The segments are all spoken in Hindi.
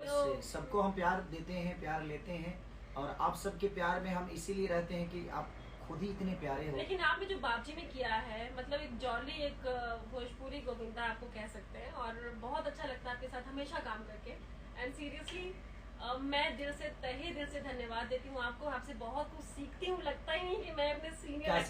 तो सबको हम प्यार देते हैं, प्यार लेते हैं, और आप सबके प्यार में हम इसीलिए रहते हैं कि आप खुद ही इतने प्यारे हो। लेकिन आपने जो बाबजी में किया है, मतलब एक जॉली, एक भोजपुरी गोविंदा आपको कह सकते हैं, और बहुत अच्छा लगता है आपके साथ हमेशा काम करके। एंड सीरियसली मैं दिल से, तहे दिल से धन्यवाद देती हूँ आपको। आपसे बहुत कुछ सीखती हूँ, लगता ही नहीं कि मैं अपने सीनियर क्या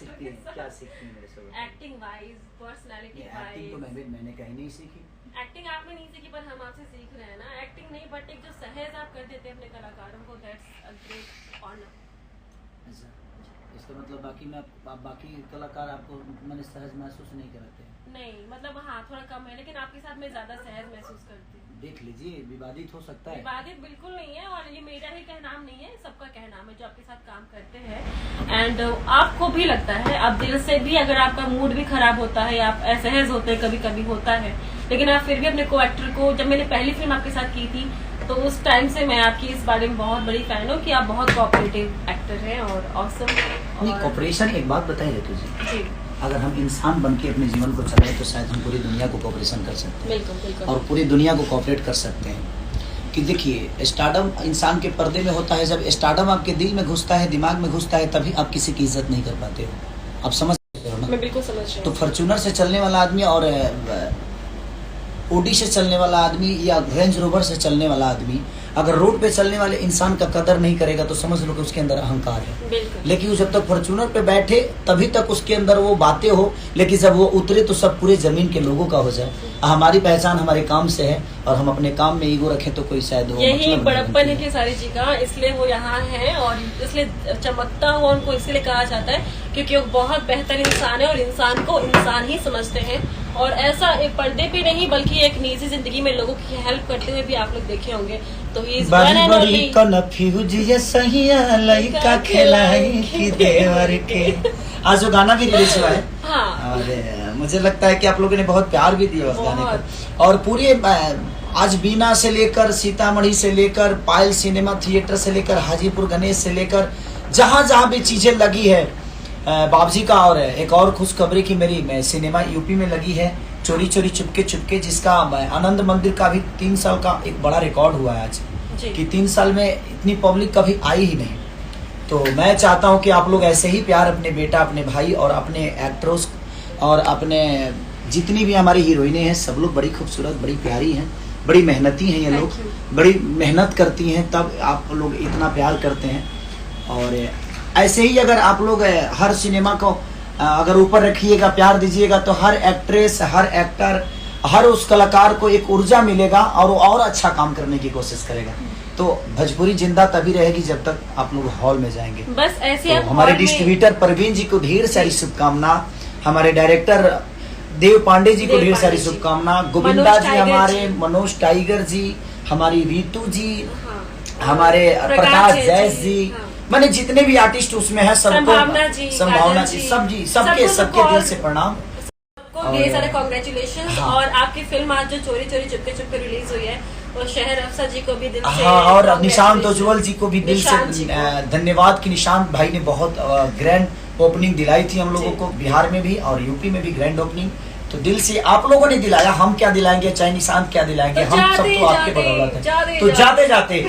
सीखती है मेरे से? Acting wise, personality wise. Acting तो मैंने कहीं नहीं सीखी। एक्टिंग आपने नहीं सीखी, पर हम आपसे सीख रहे हैं ना। एक्टिंग नहीं, बट एक जो सहज आप कर देते हैं अपने कलाकारों को, दैट्स अ ग्रेट ऑनर। अच्छा, इसका मतलब बाकी कलाकार आपको मैंने सहज महसूस नहीं कराते हैं? नहीं, मतलब हाँ थोड़ा कम है, लेकिन आपके साथ मैं ज्यादा सहज महसूस करती हूँ। देख लीजिए, विवादित हो सकता है। विवादित बिल्कुल नहीं है, और ये मेरा ही कहनाम नहीं है, सबका कहनाम है जो आपके साथ काम करते हैं। एंड आपको भी लगता है, अब दिल से भी, अगर आपका मूड भी खराब होता है, आप असहज होते हैं, कभी कभी होता है, लेकिन आप फिर भी अपने को एक्टर को, जब मैंने पहली फिल्म आपके साथ की थी तो उस टाइम से मैं आपकी इस बारे में बहुत बड़ी फैन हूँ कि आप बहुत कोऑपरेटिव एक्टर हैं और ऑसम। नहीं, कोऑपरेशन, एक बात बताइए तुझे जी, अगर हम इंसान बन के अपने जीवन को चलाएं तो शायद हम पूरी दुनिया को कोऑपरेशन कर सकते हैं। बिल्कुल बिल्कुल। और पूरी दुनिया को कोऑपरेट कर सकते हैं। कि देखिए, स्टारडम इंसान के पर्दे में होता है, जब स्टारडम आपके दिल में घुसता है, दिमाग में घुसता है, तभी आप किसी की इज्जत नहीं कर पाते हो। आप समझ सकते हो ना? मैं बिल्कुल समझ रही हूँ। तो फॉर्च्यूनर से चलने वाला आदमी और ओडी से चलने वाला आदमी या रेंज रोवर से चलने वाला आदमी अगर रोड पे चलने वाले इंसान का कदर नहीं करेगा तो समझ लो कि उसके अंदर अहंकार है। लेकिन वो जब तक फॉर्च्यूनर पे बैठे तभी तक उसके अंदर वो बातें हो, लेकिन जब वो उतरे तो सब पूरे जमीन के लोगों का हो जाए। हमारी पहचान हमारे काम से है, और हम अपने काम में ईगो रखें तो कोई शायद वो यही बड़प्पन है कि सारी जी का, इसलिए वो यहाँ है और इसलिए चमकता हुआ उनको इसलिए कहा जाता है क्योंकि वो बहुत बेहतर इंसान है और इंसान को इंसान ही समझते हैं। और ऐसा एक पर्दे पे नहीं बल्कि एक निजी जिंदगी में लोगों की हेल्प करते हुए भी आप लोग देखे होंगे। तो he is one and only confuse ये सहिया लइका खिलाई की देवर के। आज जो गाना भी रिलीज हुआ है, हाँ, और मुझे लगता है कि आप लोगों ने बहुत प्यार भी दिया उस गाने को। और पूरे आज बीना से लेकर सीतामढ़ी से लेकर पायल सिनेमा थिएटर से लेकर हाजीपुर गणेश से लेकर जहाँ जहाँ भी चीजें लगी है बाबजी का। और एक और खुशखबरी की मेरी सिनेमा यूपी में लगी है, चोरी चोरी चुपके चुपके, जिसका आनंद मंदिर का भी 3 साल का एक बड़ा रिकॉर्ड हुआ है आज कि 3 साल में इतनी पब्लिक कभी आई ही नहीं। तो मैं चाहता हूं कि आप लोग ऐसे ही प्यार अपने बेटा, अपने भाई और अपने एक्टर्स और अपने जितनी भी हमारी हीरोइनें हैं, सब लोग बड़ी खूबसूरत, बड़ी प्यारी हैं, बड़ी मेहनती हैं। ये लोग बड़ी मेहनत करती हैं, तब आप लोग इतना प्यार करते हैं। और ऐसे ही अगर आप लोग हर सिनेमा को अगर ऊपर रखिएगा, प्यार दीजिएगा, तो हर एक्ट्रेस, हर एक्टर, हर उस कलाकार को एक ऊर्जा मिलेगा और वो और अच्छा काम करने की कोशिश करेगा। तो भोजपुरी जिंदा तभी रहेगी जब तक आप लोग हॉल में जाएंगे। बस ऐसे तो हमारे डिस्ट्रीब्यूटर परवीन जी को ढेर सारी शुभकामना, हमारे डायरेक्टर देव पांडे जी को ढेर सारी शुभकामना, गोविंदा जी हमारे, मनोज टाइगर जी, हमारी रीतू जी, हमारे प्रकाश जैस जी, मैंने जितने भी आर्टिस्ट उसमें है सबको, संभावना जी, सबके दिल से प्रणाम, सबको ढेर सारे कांग्रेचुलेशंस। हाँ। और आपकी फिल्म आज जो चोरी चोरी चुपके चुपके रिलीज हुई है, तो शहर अफसर जी को भी दिल से, हाँ, और निशांत उज्ज्वल जी को भी दिल से धन्यवाद कि निशांत भाई ने बहुत ग्रैंड ओपनिंग दिलाई थी हम लोगों को, बिहार में भी और यूपी में भी ग्रैंड ओपनिंग। तो दिल से आप लोगों ने दिलाया, हम क्या दिलाएंगे, चाहे निशांत क्या दिलाएंगे, हम सब तो आपके बदौलत है। तो जाते जाते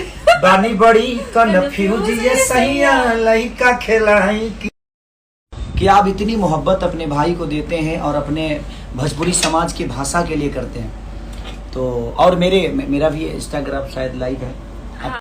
बानी बड़ी कन्फ्यूज ये सहिया लइका खिलाई कि आप इतनी मोहब्बत अपने भाई को देते हैं और अपने भोजपुरी समाज की भाषा के लिए करते हैं। तो और मेरा भी इंस्टाग्राम शायद लाइव है,